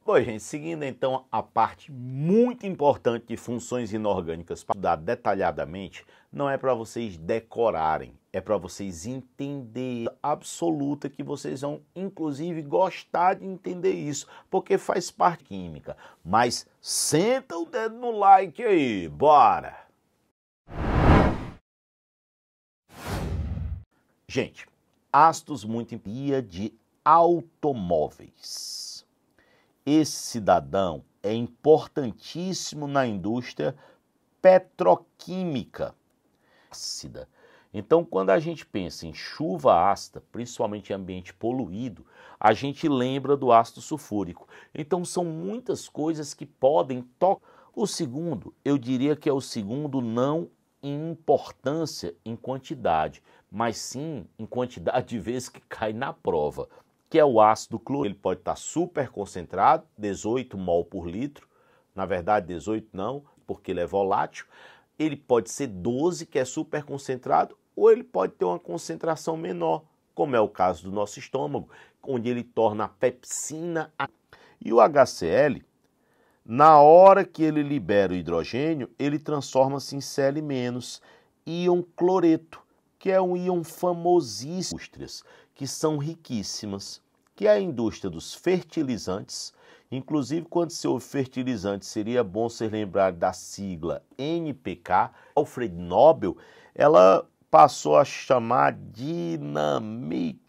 Bom, gente, seguindo então a parte muito importante de funções inorgânicas para estudar detalhadamente, não é para vocês decorarem, é para vocês entenderem absoluta que vocês vão, inclusive, gostar de entender isso, porque faz parte da química. Mas senta o dedo no like aí, bora! Gente, ácidos muito de automóveis. Esse cidadão é importantíssimo na indústria petroquímica ácida. Então, quando a gente pensa em chuva ácida, principalmente em ambiente poluído, a gente lembra do ácido sulfúrico. Então, são muitas coisas que podem tocar. O segundo, eu diria que é o segundo não em importância em quantidade, mas sim em quantidade de vezes que cai na prova, que é o ácido clorídrico. Ele pode estar super concentrado, 18 mol por litro, na verdade 18 não, porque ele é volátil. Ele pode ser 12, que é super concentrado, ou ele pode ter uma concentração menor, como é o caso do nosso estômago, onde ele torna a pepsina. E o HCl, na hora que ele libera o hidrogênio, ele transforma-se em Cl-, íon cloreto, que é um íon famosíssimo, que são riquíssimas, que é a indústria dos fertilizantes. Inclusive, quando se ouve fertilizante, seria bom ser lembrado da sigla NPK. Alfred Nobel, ela passou a chamar dinamite,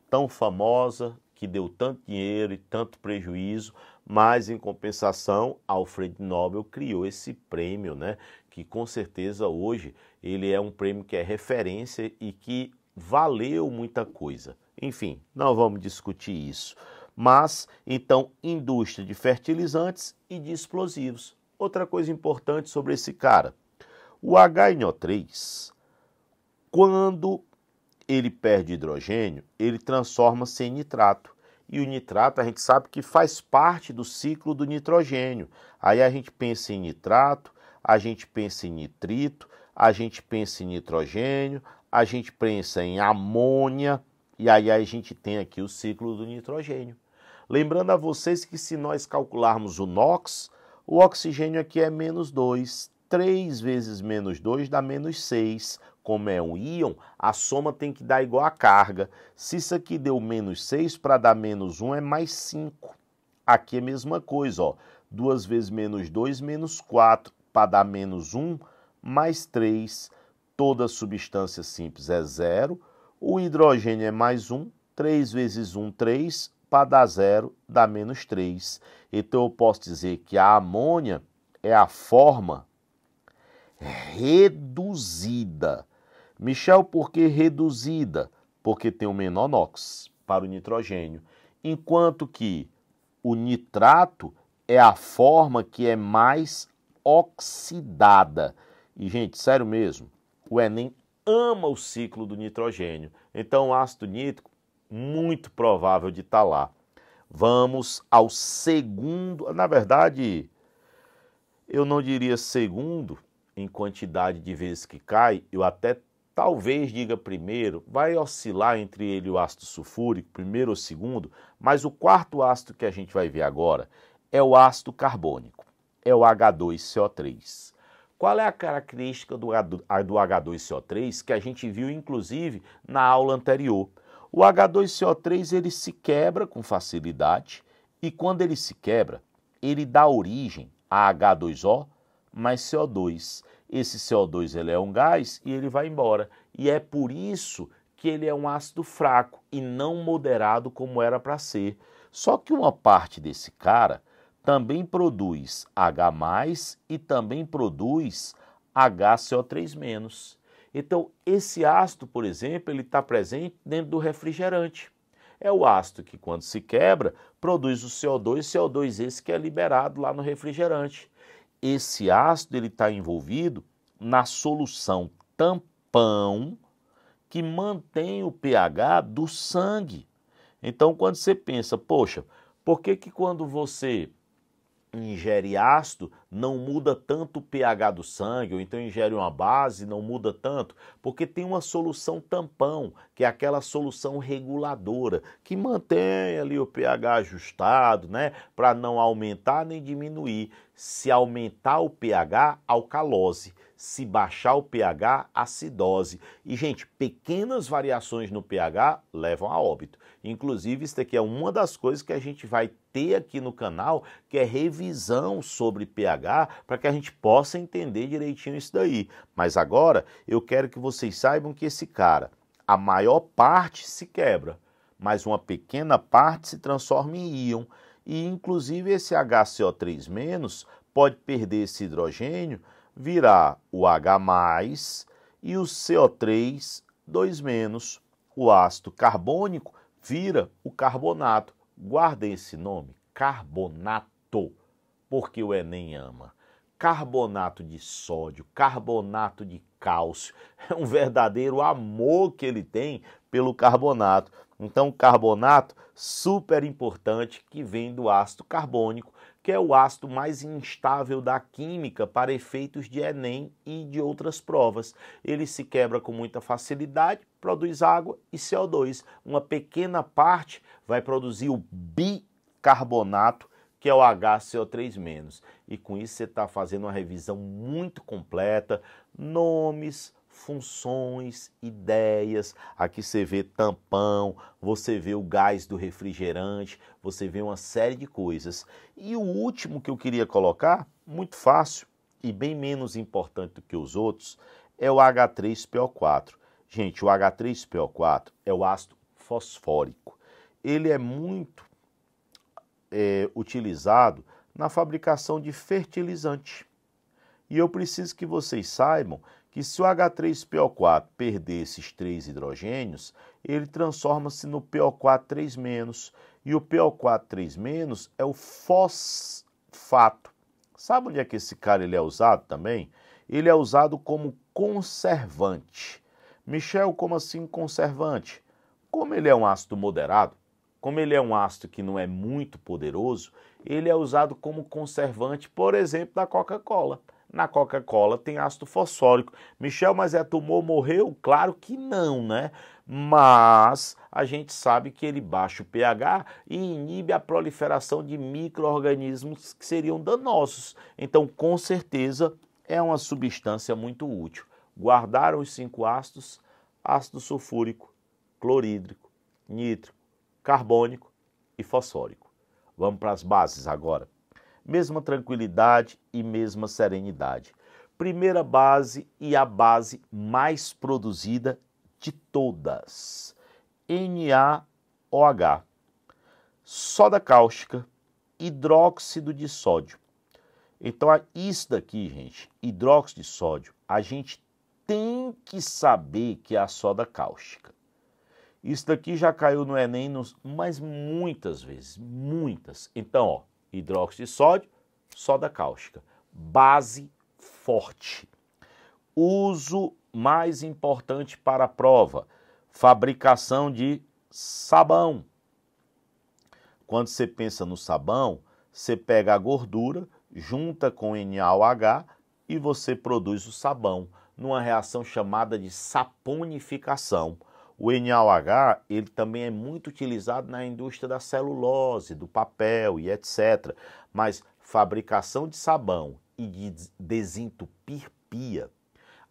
tão famosa, que deu tanto dinheiro e tanto prejuízo, mas em compensação, Alfred Nobel criou esse prêmio, né? Que com certeza hoje ele é um prêmio que é referência e que valeu muita coisa. Enfim, não vamos discutir isso. Mas, então, indústria de fertilizantes e de explosivos. Outra coisa importante sobre esse cara, o HNO3, quando ele perde hidrogênio, ele transforma-se em nitrato. E o nitrato a gente sabe que faz parte do ciclo do nitrogênio. Aí a gente pensa em nitrato, a gente pensa em nitrito, a gente pensa em nitrogênio, a gente pensa em amônia, e aí a gente tem aqui o ciclo do nitrogênio. Lembrando a vocês que se nós calcularmos o NOx, o oxigênio aqui é -2, 3 vezes -2 dá -6. Como é um íon, a soma tem que dar igual a carga. Se isso aqui deu -6, para dar -1 é +5. Aqui é a mesma coisa, ó. 2 vezes -2, -4. Para dar -1, +3. Toda substância simples é 0. O hidrogênio é +1. 3 vezes 1, 3. Para dar 0, dá -3. Então eu posso dizer que a amônia é a forma reduzida. Michel, por que reduzida? Porque tem o menor NOx para o nitrogênio, enquanto que o nitrato é a forma que é mais oxidada. E, gente, sério mesmo, o Enem ama o ciclo do nitrogênio, então o ácido nítrico, muito provável de estar lá. Vamos ao segundo, na verdade, eu não diria segundo em quantidade de vezes que cai, eu até talvez diga primeiro, vai oscilar entre ele e o ácido sulfúrico, primeiro ou segundo, mas o quarto ácido que a gente vai ver agora é o ácido carbônico, é o H2CO3. Qual é a característica do H2CO3 que a gente viu inclusive na aula anterior? O H2CO3 ele se quebra com facilidade e quando ele se quebra, ele dá origem a H2O mais CO2. Esse CO2 ele é um gás e ele vai embora. E é por isso que ele é um ácido fraco e não moderado como era para ser. Só que uma parte desse cara também produz H+, e também produz HCO3-. Então, esse ácido, por exemplo, ele está presente dentro do refrigerante. É o ácido que, quando se quebra, produz o CO2 esse que é liberado lá no refrigerante. Esse ácido está envolvido na solução tampão que mantém o pH do sangue. Então, quando você pensa, poxa, por que quando você ingere ácido, não muda tanto o pH do sangue, ou então ingere uma base, não muda tanto, porque tem uma solução tampão, que é aquela solução reguladora, que mantém ali o pH ajustado, né, para não aumentar nem diminuir. Se aumentar o pH, alcalose. Se baixar o pH, acidose. E, gente, pequenas variações no pH levam a óbito. Inclusive, isso aqui é uma das coisas que a gente vai ter aqui no canal, que é revisão sobre pH, para que a gente possa entender direitinho isso daí. Mas agora, eu quero que vocês saibam que esse cara, a maior parte se quebra, mas uma pequena parte se transforma em íon. E, inclusive, esse HCO3- pode perder esse hidrogênio, virar o H+, e o CO3, 2-. O ácido carbônico vira o carbonato. Guardem esse nome, carbonato, porque o Enem ama. Carbonato de sódio, carbonato de cálcio, é um verdadeiro amor que ele tem pelo carbonato. Então, carbonato, super importante, que vem do ácido carbônico, que é o ácido mais instável da química para efeitos de Enem e de outras provas. Ele se quebra com muita facilidade, produz água e CO2. Uma pequena parte vai produzir o bicarbonato, que é o HCO3-. E com isso você está fazendo uma revisão muito completa, nomes, funções, ideias. Aqui você vê tampão, você vê o gás do refrigerante, você vê uma série de coisas. E o último que eu queria colocar, muito fácil e bem menos importante do que os outros, é o H3PO4. Gente, o H3PO4 é o ácido fosfórico. Ele é muito utilizado na fabricação de fertilizante. E eu preciso que vocês saibam que se o H3PO4 perder esses 3 hidrogênios, ele transforma-se no PO4 3-. E o PO4 3- é o fosfato. Sabe onde é que esse cara ele é usado também? Ele é usado como conservante. Michel, como assim conservante? Como ele é um ácido moderado, como ele é um ácido que não é muito poderoso, ele é usado como conservante, por exemplo, da Coca-Cola. Na Coca-Cola tem ácido fosfórico. Michel, mas tumor, morreu? Claro que não, né? Mas a gente sabe que ele baixa o pH e inibe a proliferação de micro-organismos que seriam danosos. Então, com certeza, é uma substância muito útil. Guardaram os 5 ácidos: ácido sulfúrico, clorídrico, nítrico, carbônico e fosfórico. Vamos para as bases agora. Mesma tranquilidade e mesma serenidade. Primeira base e a base mais produzida de todas. NaOH. Soda cáustica, hidróxido de sódio. Então, isso daqui, gente, hidróxido de sódio, a gente tem que saber que é a soda cáustica. Isso daqui já caiu no Enem, mas muitas vezes, muitas. Então, ó, hidróxido de sódio, soda cáustica. Base forte. Uso mais importante para a prova: fabricação de sabão. Quando você pensa no sabão, você pega a gordura, junta com NaOH e você produz o sabão, numa reação chamada de saponificação. O NaOH, ele também é muito utilizado na indústria da celulose, do papel e etc. Mas fabricação de sabão e de desentupir pia.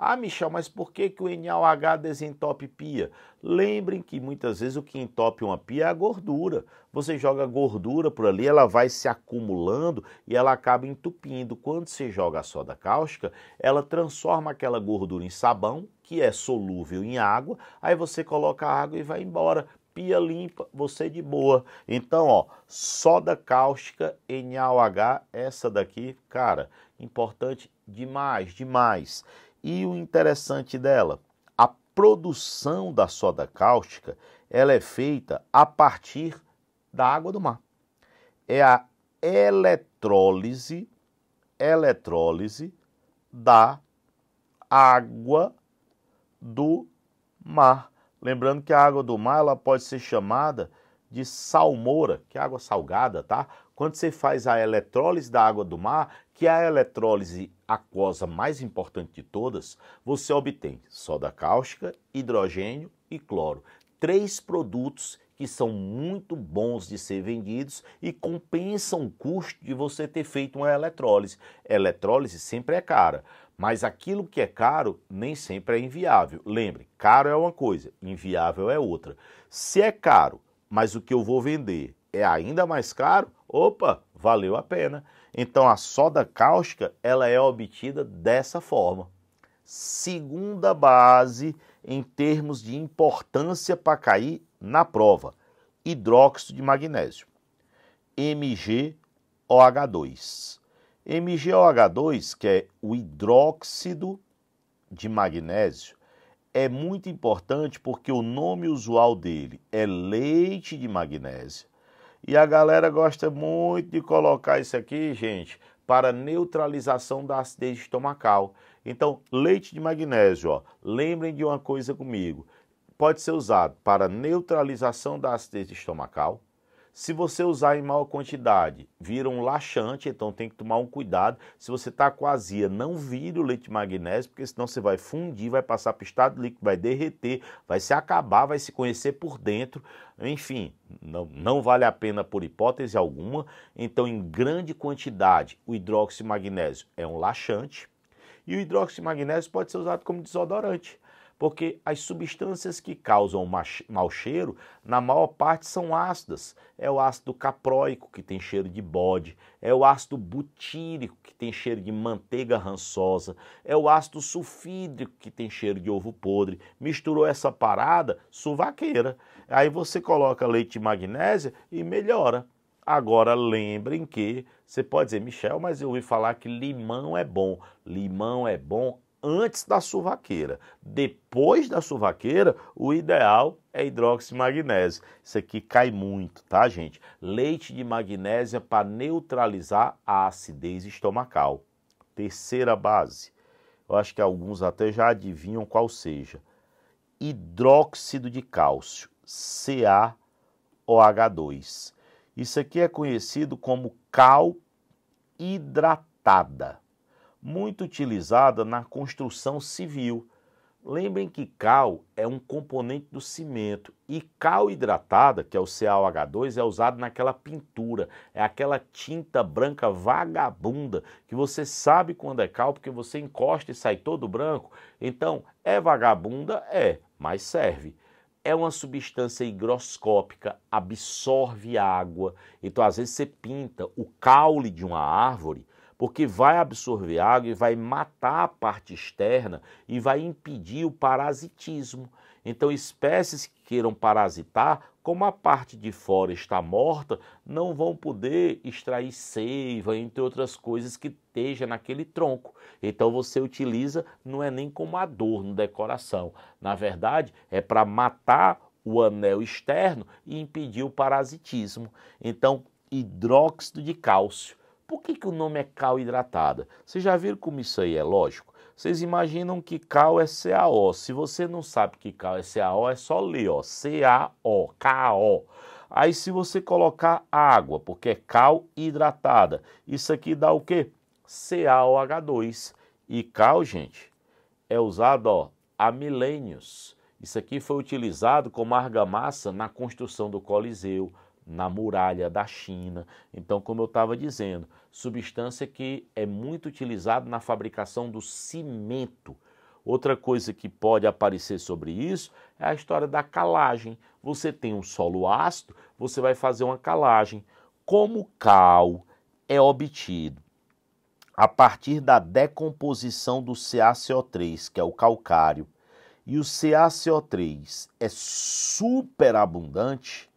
Ah, Michel, mas por que o NaOH desentope pia? Lembrem que muitas vezes o que entope uma pia é a gordura. Você joga gordura por ali, ela vai se acumulando e ela acaba entupindo. Quando você joga a soda cáustica, ela transforma aquela gordura em sabão, que é solúvel em água, aí você coloca a água e vai embora. Pia limpa, você de boa. Então, ó, soda cáustica, NaOH, essa daqui, cara, importante demais, demais. E o interessante dela, a produção da soda cáustica, ela é feita a partir da água do mar. É a eletrólise da água do mar. Lembrando que a água do mar ela pode ser chamada de salmoura, que é água salgada, tá? Quando você faz a eletrólise da água do mar, que é a eletrólise aquosa mais importante de todas, você obtém soda cáustica, hidrogênio e cloro. 3 produtos que são muito bons de ser vendidos e compensam o custo de você ter feito uma eletrólise. Eletrólise sempre é cara, mas aquilo que é caro nem sempre é inviável. Lembre, caro é uma coisa, inviável é outra. Se é caro, mas o que eu vou vender é ainda mais caro, opa, valeu a pena. Então a soda cáustica, ela é obtida dessa forma. Segunda base em termos de importância para cair na prova, hidróxido de magnésio, MgOH2. MgOH2, que é o hidróxido de magnésio, é muito importante porque o nome usual dele é leite de magnésio. E a galera gosta muito de colocar isso aqui, gente, para neutralização da acidez estomacal. Então, leite de magnésio, ó, lembrem de uma coisa comigo, pode ser usado para neutralização da acidez estomacal. Se você usar em maior quantidade, vira um laxante, então tem que tomar um cuidado. Se você está com azia, não vire o leite de magnésio, porque senão você vai fundir, vai passar para o estado líquido, vai derreter, vai se acabar, vai se conhecer por dentro. Enfim, não vale a pena por hipótese alguma. Então, em grande quantidade, o hidróxido de magnésio é um laxante. E o hidróxido de magnésio pode ser usado como desodorante, porque as substâncias que causam mau cheiro, na maior parte são ácidas. É o ácido capróico, que tem cheiro de bode, é o ácido butírico, que tem cheiro de manteiga rançosa, é o ácido sulfídrico, que tem cheiro de ovo podre. Misturou essa parada, suvaqueira. Aí você coloca leite de magnésia e melhora. Agora lembrem que, você pode dizer, Michel, mas eu ouvi falar que limão é bom. Limão é bom antes da suvaqueira. Depois da suvaqueira, o ideal é hidróxido de magnésio. Isso aqui cai muito, tá, gente? Leite de magnésia para neutralizar a acidez estomacal. Terceira base, eu acho que alguns até já adivinham qual seja. Hidróxido de cálcio, CaOH2. Isso aqui é conhecido como cal hidratada, muito utilizada na construção civil. Lembrem que cal é um componente do cimento e cal hidratada, que é o CaOH2, é usado naquela pintura, é aquela tinta branca vagabunda, que você sabe quando é cal, porque você encosta e sai todo branco. Então, é vagabunda? É, mas serve. É uma substância higroscópica, absorve água. Então, às vezes, você pinta o caule de uma árvore, porque vai absorver água e vai matar a parte externa e vai impedir o parasitismo. Então, espécies que queiram parasitar, como a parte de fora está morta, não vão poder extrair seiva, entre outras coisas que esteja naquele tronco. Então, você utiliza, não é nem como adorno, decoração. Na verdade, é para matar o anel externo e impedir o parasitismo. Então, hidróxido de cálcio. Por que o nome é cal hidratada? Vocês já viram como isso aí é lógico? Vocês imaginam que cal é CaO. Se você não sabe que cal é CaO, é só ler, ó, CaO, KO. Aí se você colocar água, porque é cal hidratada, isso aqui dá o quê? CaOH2. E cal, gente, é usado, ó, há milênios. Isso aqui foi utilizado como argamassa na construção do Coliseu, na muralha da China. Então, como eu estava dizendo, substância que é muito utilizada na fabricação do cimento. Outra coisa que pode aparecer sobre isso é a história da calagem. Você tem um solo ácido, você vai fazer uma calagem. Como cal é obtido a partir da decomposição do CaCO3, que é o calcário, e o CaCO3 é superabundante,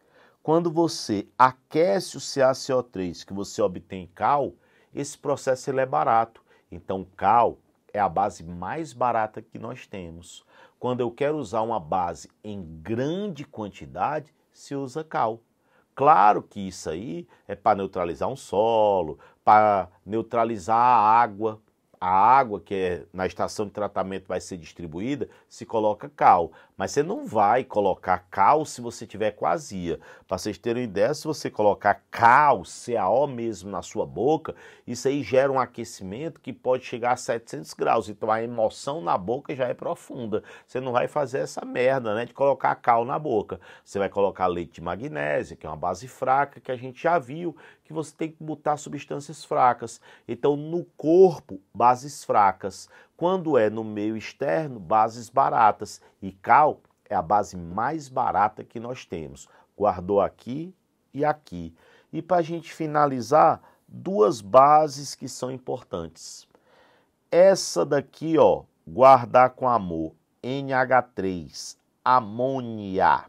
quando você aquece o CaCO3 que você obtém cal, esse processo ele é barato. Então, cal é a base mais barata que nós temos. Quando eu quero usar uma base em grande quantidade, se usa cal. Claro que isso aí é para neutralizar um solo, para neutralizar a água. A água que na estação de tratamento vai ser distribuída, se coloca cal. Mas você não vai colocar cal se você tiver com azia. Para vocês terem uma ideia, se você colocar cal, CaO mesmo na sua boca, isso aí gera um aquecimento que pode chegar a 700 graus. Então a emoção na boca já é profunda. Você não vai fazer essa merda, né, de colocar cal na boca. Você vai colocar leite de magnésia, que é uma base fraca, que a gente já viu que você tem que botar substâncias fracas. Então no corpo, bases fracas. Quando é no meio externo, bases baratas. E cal é a base mais barata que nós temos. Guardou aqui e aqui. E para a gente finalizar, duas bases que são importantes. Essa daqui, ó, guardar com amor, NH3, amônia.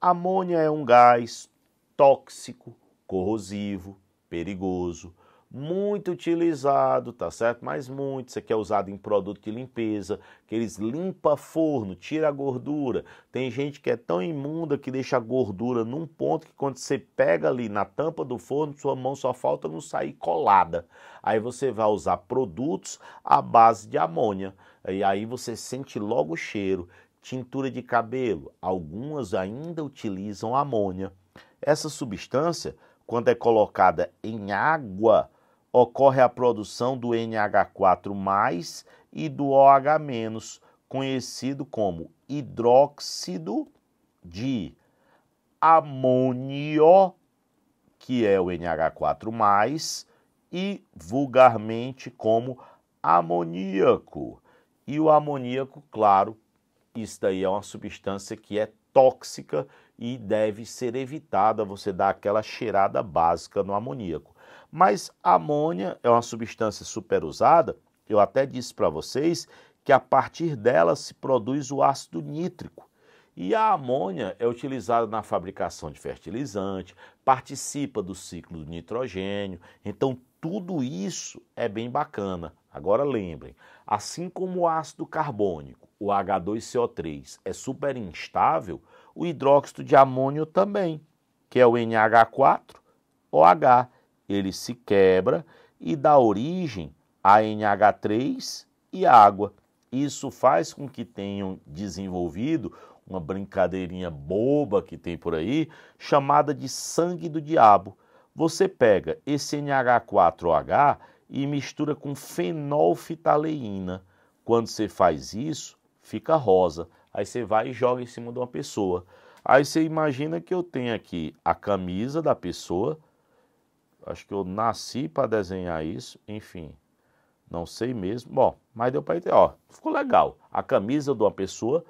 Amônia é um gás tóxico, corrosivo, perigoso, muito utilizado, tá certo? Mas muito, isso aqui é usado em produto de limpeza, que eles limpam forno, tira a gordura. Tem gente que é tão imunda que deixa a gordura num ponto que quando você pega ali na tampa do forno, sua mão só falta não sair colada. Aí você vai usar produtos à base de amônia, e aí você sente logo o cheiro. Tintura de cabelo, algumas ainda utilizam amônia. Essa substância, quando é colocada em água, ocorre a produção do NH4+, e do OH-, conhecido como hidróxido de amônio, que é o NH4+, e vulgarmente como amoníaco. E o amoníaco, claro, isso daí é uma substância que é tóxica e deve ser evitada, você dar aquela cheirada básica no amoníaco. Mas a amônia é uma substância superusada, eu até disse para vocês que a partir dela se produz o ácido nítrico. E a amônia é utilizada na fabricação de fertilizante, participa do ciclo do nitrogênio, então tudo isso é bem bacana. Agora lembrem, assim como o ácido carbônico, o H2CO3, é super instável, o hidróxido de amônio também, que é o NH4OH. Ele se quebra e dá origem a NH3 e água. Isso faz com que tenham desenvolvido uma brincadeirinha boba que tem por aí, chamada de sangue do diabo. Você pega esse NH4OH e mistura com fenolftaleína. Quando você faz isso, fica rosa. Aí você vai e joga em cima de uma pessoa. Aí você imagina que eu tenho aqui a camisa da pessoa. Acho que eu nasci para desenhar isso, enfim, não sei mesmo. Bom, mas deu para entender, ó, ficou legal. A camisa de uma pessoa,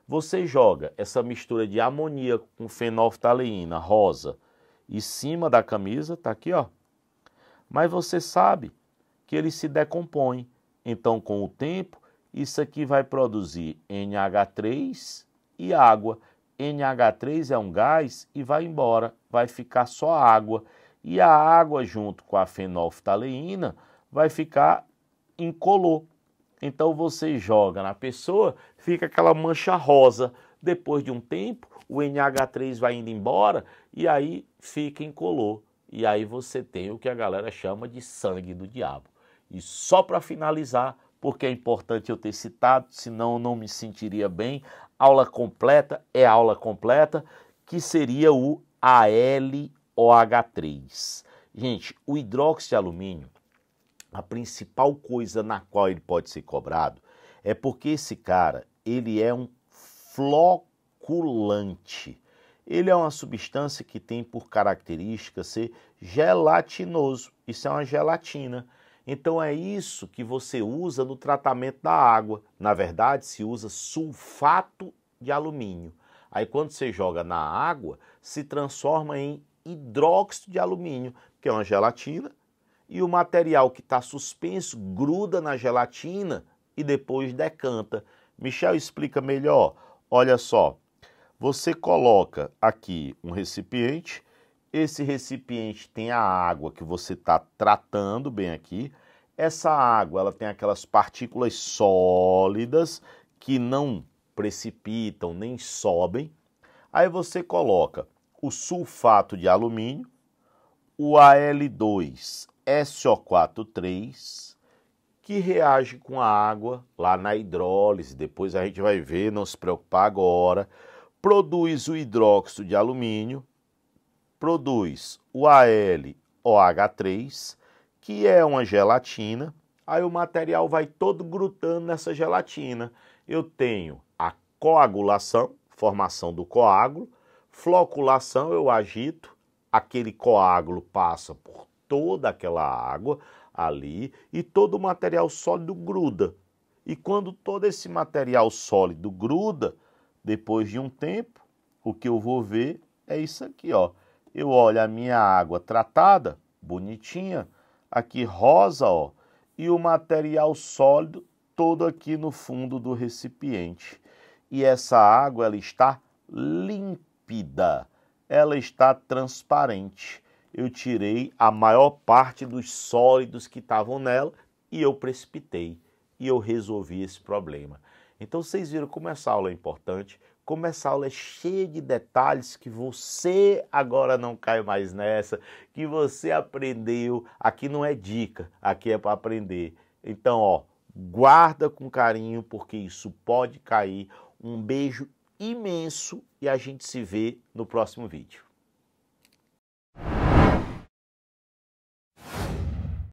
você joga essa mistura de amoníaco com fenolftaleína rosa em cima da camisa, tá aqui, ó. Mas você sabe que ele se decompõe. Então, com o tempo, isso aqui vai produzir NH3 e água. NH3 é um gás e vai embora, vai ficar só água. E a água junto com a fenolftaleína vai ficar incolor. Então você joga na pessoa, fica aquela mancha rosa. Depois de um tempo, o NH3 vai indo embora e aí fica incolor. E aí você tem o que a galera chama de sangue do diabo. E só para finalizar, porque é importante eu ter citado, senão eu não me sentiria bem, aula completa é aula completa, que seria o AlOH3. Gente, o hidróxido de alumínio, a principal coisa na qual ele pode ser cobrado é porque esse cara, ele é um floculante. Ele é uma substância que tem por característica ser gelatinoso. Isso é uma gelatina. Então é isso que você usa no tratamento da água. Na verdade, se usa sulfato de alumínio. Aí quando você joga na água, se transforma em hidróxido de alumínio, que é uma gelatina, e o material que está suspenso gruda na gelatina e depois decanta. Michel explica melhor. Olha só, você coloca aqui um recipiente, esse recipiente tem a água que você está tratando bem aqui. Essa água, ela tem aquelas partículas sólidas que não precipitam nem sobem. Aí você coloca o sulfato de alumínio, o Al2SO4,3, que reage com a água lá na hidrólise, depois a gente vai ver, não se preocupar agora, produz o hidróxido de alumínio, produz o AlOH3, que é uma gelatina, aí o material vai todo grudando nessa gelatina. Eu tenho a coagulação, formação do coágulo, floculação, eu agito, aquele coágulo passa por toda aquela água ali e todo o material sólido gruda. E quando todo esse material sólido gruda, depois de um tempo, o que eu vou ver é isso aqui, ó. Eu olho a minha água tratada, bonitinha, aqui rosa, ó, e o material sólido todo aqui no fundo do recipiente. E essa água, ela está límpida, ela está transparente. Eu tirei a maior parte dos sólidos que estavam nela e eu precipitei. E eu resolvi esse problema. Então vocês viram como essa aula é importante, como essa aula é cheia de detalhes que você agora não cai mais nessa, que você aprendeu. Aqui não é dica, aqui é para aprender. Então, ó, guarda com carinho porque isso pode cair. Um beijo imenso e a gente se vê no próximo vídeo.